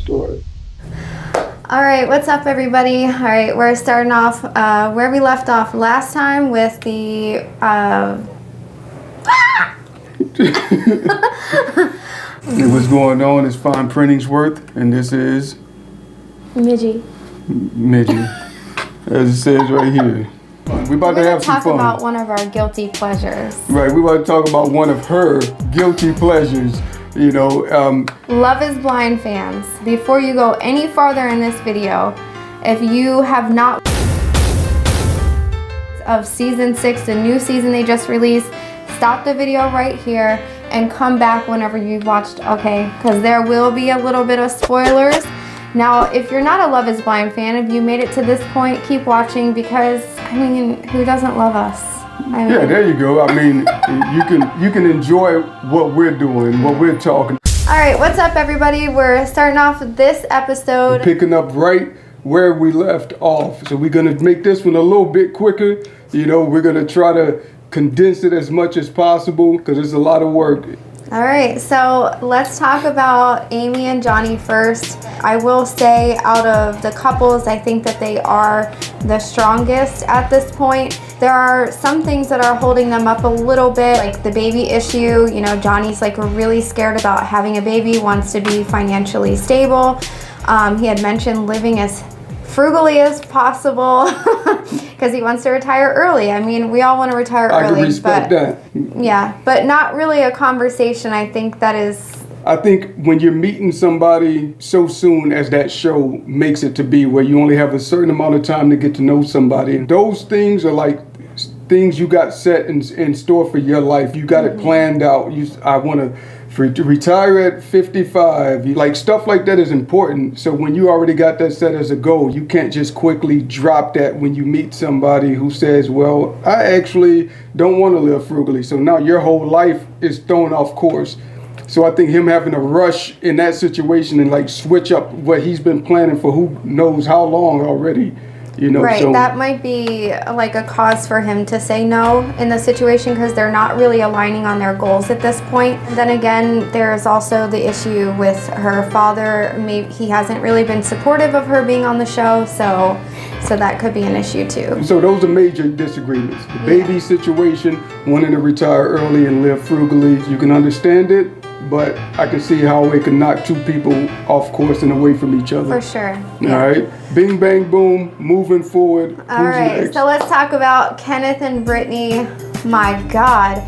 Sure. All right, what's up, everybody? All right, we're starting off where we left off last time with the What's going on is Fine Printingsworth, and this is Midgie. as it says right here. We're about to have some talk fun. about one of our guilty pleasures. Right, we're about to talk about one of her guilty pleasures. You know, Love is Blind fans, before you go any farther in this video, if you have not of season 6, the new season they just released, stop the video right here and come back whenever you've watched, okay? Because there will be a little bit of spoilers. Now, if you're not a Love is Blind fan, if you made it to this point, keep watching because, I mean, who doesn't love us? I mean, yeah, there you go. I mean, you can enjoy what we're doing, what we're talking. All right, what's up, everybody? We're starting off this episode. We're picking up right where we left off. So we're gonna make this one a little bit quicker. You know, we're gonna try to condense it as much as possible because it's a lot of work. All right, so let's talk about Amy and Johnny first. I will say out of the couples, I think that they are the strongest at this point. There are some things that are holding them up a little bit, like the baby issue. You know, Johnny's like really scared about having a baby, wants to be financially stable. He had mentioned living as frugally as possible because he wants to retire early. I mean, we all want to retire early. I can respect that. Yeah, but not really a conversation. I think that is... I think when you're meeting somebody so soon as that show makes it to be, where you only have a certain amount of time to get to know somebody, those things are like things you got set in store for your life. You got it planned out. I want to retire at 55. Like, stuff like that is important. So when you already got that set as a goal, you can't just quickly drop that when you meet somebody who says, well, I actually don't want to live frugally. So now your whole life is thrown off course. So I think him having a rush in that situation and like switch up what he's been planning for who knows how long already, you know. Right, so that might be like a cause for him to say no in the situation because they're not really aligning on their goals at this point. Then again, there's also the issue with her father. Maybe he hasn't really been supportive of her being on the show, so that could be an issue too. So those are major disagreements. The baby situation, wanting to retire early and live frugally, you can understand it, but I can see how it can knock two people off course and away from each other. For sure. Yeah. All right. Bing, bang, boom. Moving forward. All right. Next? So let's talk about Kenneth and Brittany. My God.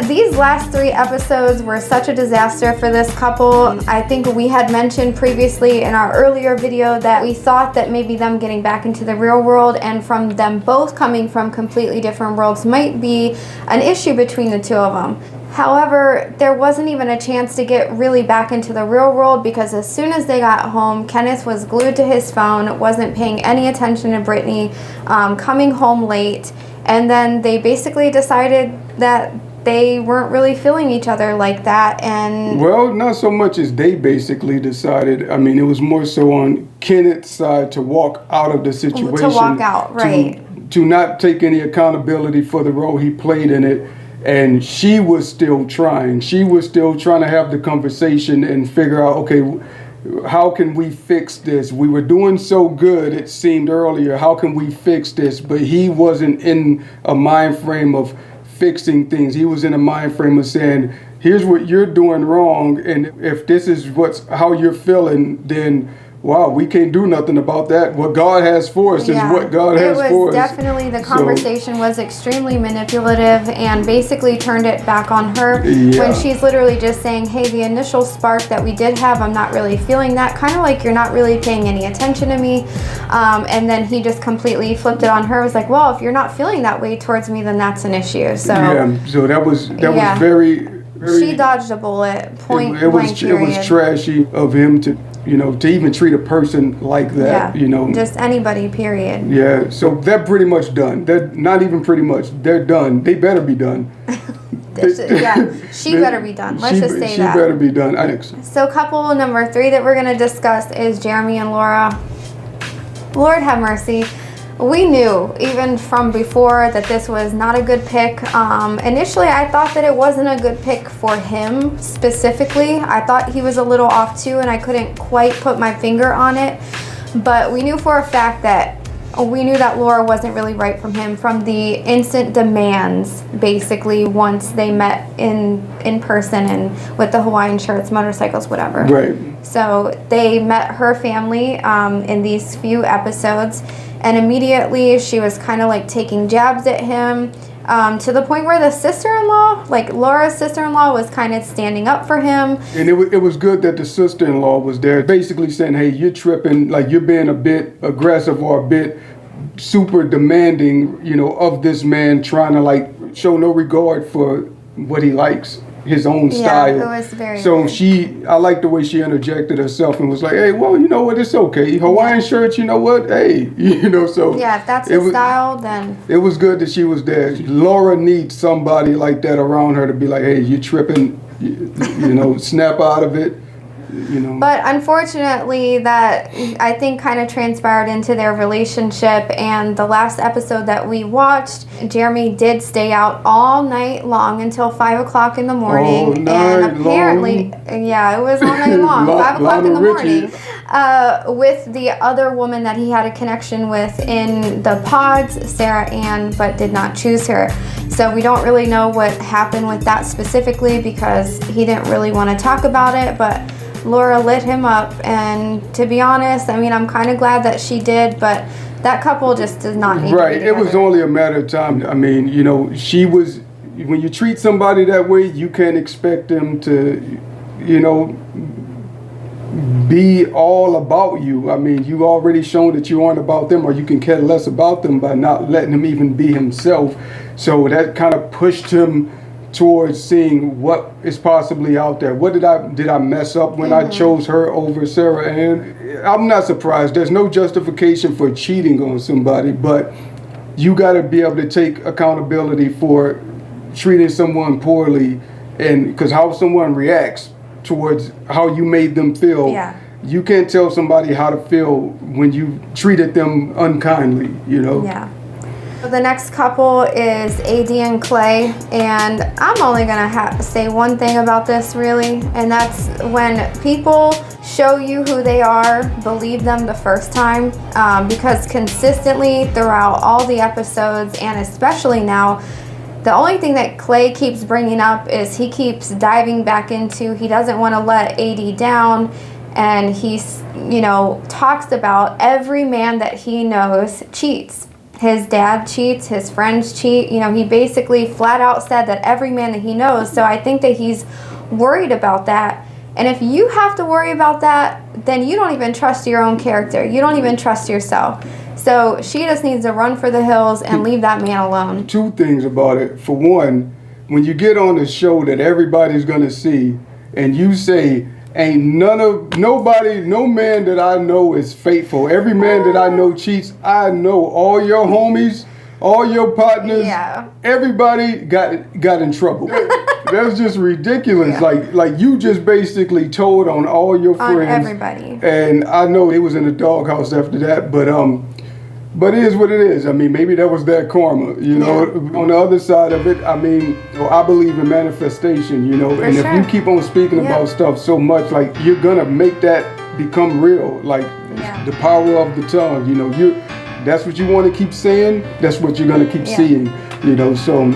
These last 3 episodes were such a disaster for this couple. I think we had mentioned previously in our earlier video that we thought that maybe them getting back into the real world and from them both coming from completely different worlds might be an issue between the two of them. However, there wasn't even a chance to get really back into the real world because as soon as they got home, Kenneth was glued to his phone, wasn't paying any attention to Brittany, coming home late, and then they basically decided that they weren't really feeling each other like that. And well, not so much as they basically decided. I mean, it was more so on Kenneth's side to walk out of the situation. To walk out, right. To not take any accountability for the role he played in it. And she was still trying. She was still trying to have the conversation and figure out, okay, how can we fix this? We were doing so good, it seemed earlier. How can we fix this? But he wasn't in a mind frame of fixing things. He was in a mind frame of saying, here's what you're doing wrong. And if this is how you're feeling, then wow, we can't do nothing about that. What God has for us is what God has for us. Definitely, the conversation was extremely manipulative and basically turned it back on her when she's literally just saying, hey, the initial spark that we did have, I'm not really feeling that. Kind of like you're not really paying any attention to me. And then he just completely flipped it on her. It was like, well, if you're not feeling that way towards me, then that's an issue. So yeah, so that was very she dodged a bullet, point blank period. It was trashy of him to even treat a person like that, just anybody, period. Yeah, so they're pretty much done. They're not even pretty much. They're done. They better be done. She better be done. Let's just say that. She better be done. So couple number 3 that we're going to discuss is Jeremy and Laura. Lord have mercy. We knew even from before that this was not a good pick. Initially, I thought that it wasn't a good pick for him specifically. I thought he was a little off too, and I couldn't quite put my finger on it. But we knew for a fact that Laura wasn't really right from him from the instant demands, basically, once they met in person and with the Hawaiian shirts, motorcycles, whatever. Right. So they met her family in these few episodes, and immediately she was kind of like taking jabs at him, to the point where the sister-in-law, like Laura's sister-in-law, was kind of standing up for him. And it was good that the sister-in-law was there, basically saying, hey, you're tripping, like you're being a bit aggressive or a bit super demanding, of this man, trying to like show no regard for what he likes, his own style. Yeah, it was very So weird. I liked the way she interjected herself and was like, hey, well, you know what, it's okay. Hawaiian shirts, you know what, hey, so. Yeah, if that's his style, then. It was good that she was there. Laura needs somebody like that around her to be like, hey, you're tripping, snap out of it. But unfortunately, that I think kind of transpired into their relationship. And the last episode that we watched, Jeremy did stay out all night long until 5 o'clock in the morning. All night and apparently, yeah, it was all night long, 5 o'clock in the morning, with the other woman that he had a connection with in the pods, Sarah Ann, but did not choose her. So we don't really know what happened with that specifically because he didn't really want to talk about it. But Laura lit him up, and to be honest, I mean, I'm kind of glad that she did, but that couple just does not need to be together. It was only a matter of time. I mean, she was, when you treat somebody that way, you can't expect them to, be all about you. I mean, you already shown that you aren't about them, or you can care less about them by not letting him even be himself. So that kind of pushed him towards seeing what is possibly out there. What did I mess up when I chose her over Sarah Ann? I'm not surprised. There's no justification for cheating on somebody, but you got to be able to take accountability for treating someone poorly, and because how someone reacts towards how you made them feel. Yeah. You can't tell somebody how to feel when you treated them unkindly, Yeah. The next couple is AD and Clay, and I'm only gonna say one thing about this really, and that's when people show you who they are, believe them the first time, because consistently throughout all the episodes, and especially now, the only thing that Clay keeps bringing up is he keeps diving back into, he doesn't want to let AD down, and he's, talks about every man that he knows cheats. His dad cheats, his friends cheat. He basically flat out said that every man that he knows. So I think that he's worried about that. And if you have to worry about that, then you don't even trust your own character. You don't even trust yourself. So she just needs to run for the hills and leave that man alone. Two things about it. For one, when you get on a show that everybody's going to see and you say, ain't no man that I know is faithful. Every man that I know cheats. I know all your homies, all your partners, everybody got in trouble. That's just ridiculous. Yeah. Like you just basically told on all your friends. On everybody. And I know it was in the doghouse after that, but it is what it is. I mean, maybe that was that karma, On the other side of it, I mean, I believe in manifestation, and if you keep on speaking about stuff so much, like you're gonna make that become real, like the power of the tongue, that's what you want to keep saying, that's what you're gonna keep seeing, so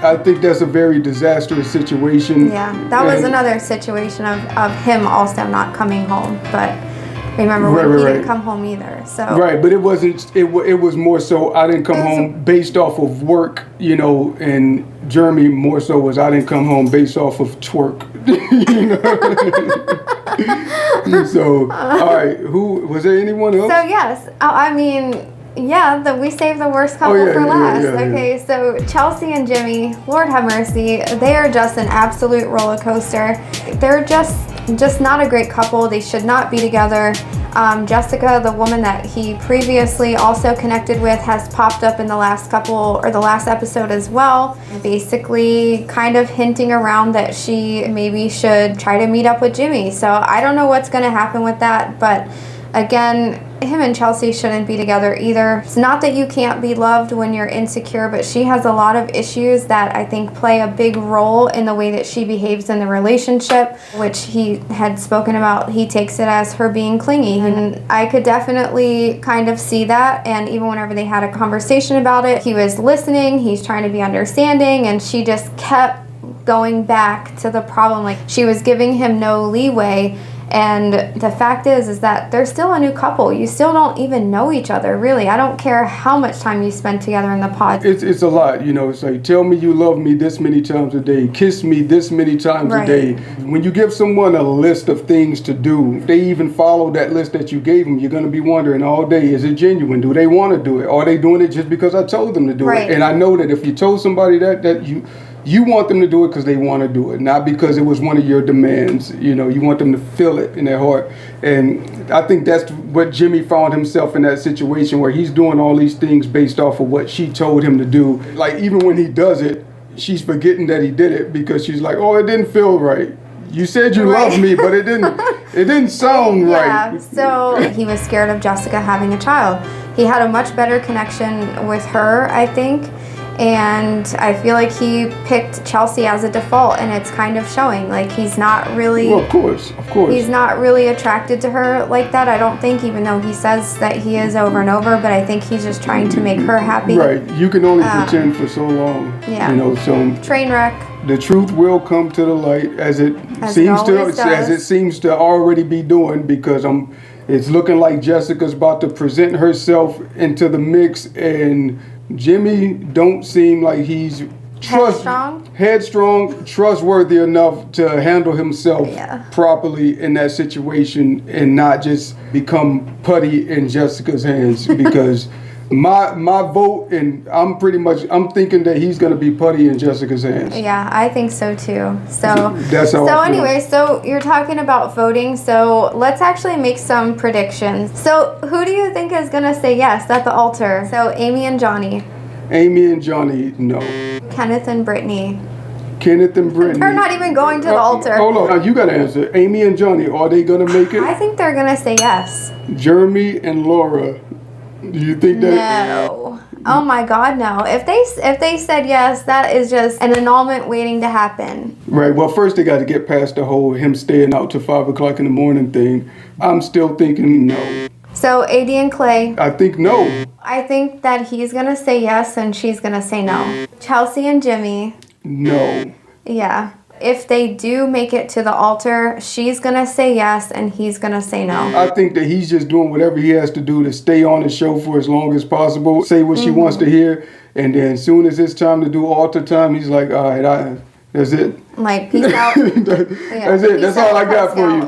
I think that's a very disastrous situation. Yeah, that was another situation of him also not coming home, but remember when he didn't come home either. So but it wasn't. It was more so I didn't come home based off of work, and Jeremy more so was I didn't come home based off of twerk. So all right, who was there? Anyone else? So yes, I mean. Yeah, we saved the worst couple for last. Okay, so Chelsea and Jimmy, Lord have mercy, they are just an absolute roller coaster. They're just not a great couple. They should not be together. Jessica, the woman that he previously also connected with, has popped up in the last episode as well, basically kind of hinting around that she maybe should try to meet up with Jimmy. So I don't know what's going to happen with that, but Again, him and Chelsea shouldn't be together either. It's not that you can't be loved when you're insecure, but she has a lot of issues that I think play a big role in the way that she behaves in the relationship, which he had spoken about. He takes it as her being clingy, and I could definitely kind of see that. And even whenever they had a conversation about it, he was listening, he's trying to be understanding, and she just kept going back to the problem. Like, she was giving him no leeway. And the fact is that they're still a new couple. You still don't even know each other, really. I don't care how much time you spend together in the pod. It's a lot, you know. It's like, tell me you love me this many times a day. Kiss me this many times a day. When you give someone a list of things to do, if they even follow that list that you gave them, you're going to be wondering all day, is it genuine? Do they want to do it? Are they doing it just because I told them to do it? And I know that if you told somebody that you want them to do it because they want to do it, not because it was one of your demands. You know, you want them to feel it in their heart. And I think that's what Jimmy found himself in, that situation where he's doing all these things based off of what she told him to do. Like, even when he does it, she's forgetting that he did it because she's like, oh, it didn't feel right. You said you loved me, but it didn't sound right. Yeah, so he was scared of Jessica having a child. He had a much better connection with her, I think. And I feel like he picked Chelsea as a default, and it's kind of showing. Like, he's not really... Well, of course. He's not really attracted to her like that, I don't think, even though he says that he is over and over, but I think he's just trying to make her happy. Right. You can only pretend for so long. Yeah. You know, so... Train wreck. The truth will come to the light as it seems to already be doing, because it's looking like Jessica's about to present herself into the mix, and Jimmy don't seem like he's headstrong, trustworthy enough to handle himself properly in that situation and not just become putty in Jessica's hands. Because my vote, and I'm thinking that he's going to be putty in Jessica's hands. Yeah, I think so too. So that's how I feel. Anyway, so you're talking about voting, so let's actually make some predictions. So who do you think is going to say yes at the altar? So Amy and Johnny. Amy and Johnny, no. Kenneth and Brittany. Kenneth and Brittany. They're not even going to the altar. Hold on, now you got to answer. Amy and Johnny, are they going to make it? I think they're going to say yes. Jeremy and Laura, do you think that? No. Oh my God, no. If they said yes, that is just an annulment waiting to happen. Right. Well, first they got to get past the whole him staying out till 5 o'clock in the morning thing. I'm still thinking no. So AD and Clay. I think no. I think that he's going to say yes and she's going to say no. Chelsea and Jimmy. No. Yeah. If they do make it to the altar, she's going to say yes and he's going to say no. I think that he's just doing whatever he has to do to stay on the show for as long as possible, say what she wants to hear, and then as soon as it's time to do altar time, he's like, all right, that's it. Like, peace out. That's it. That's all I got for you.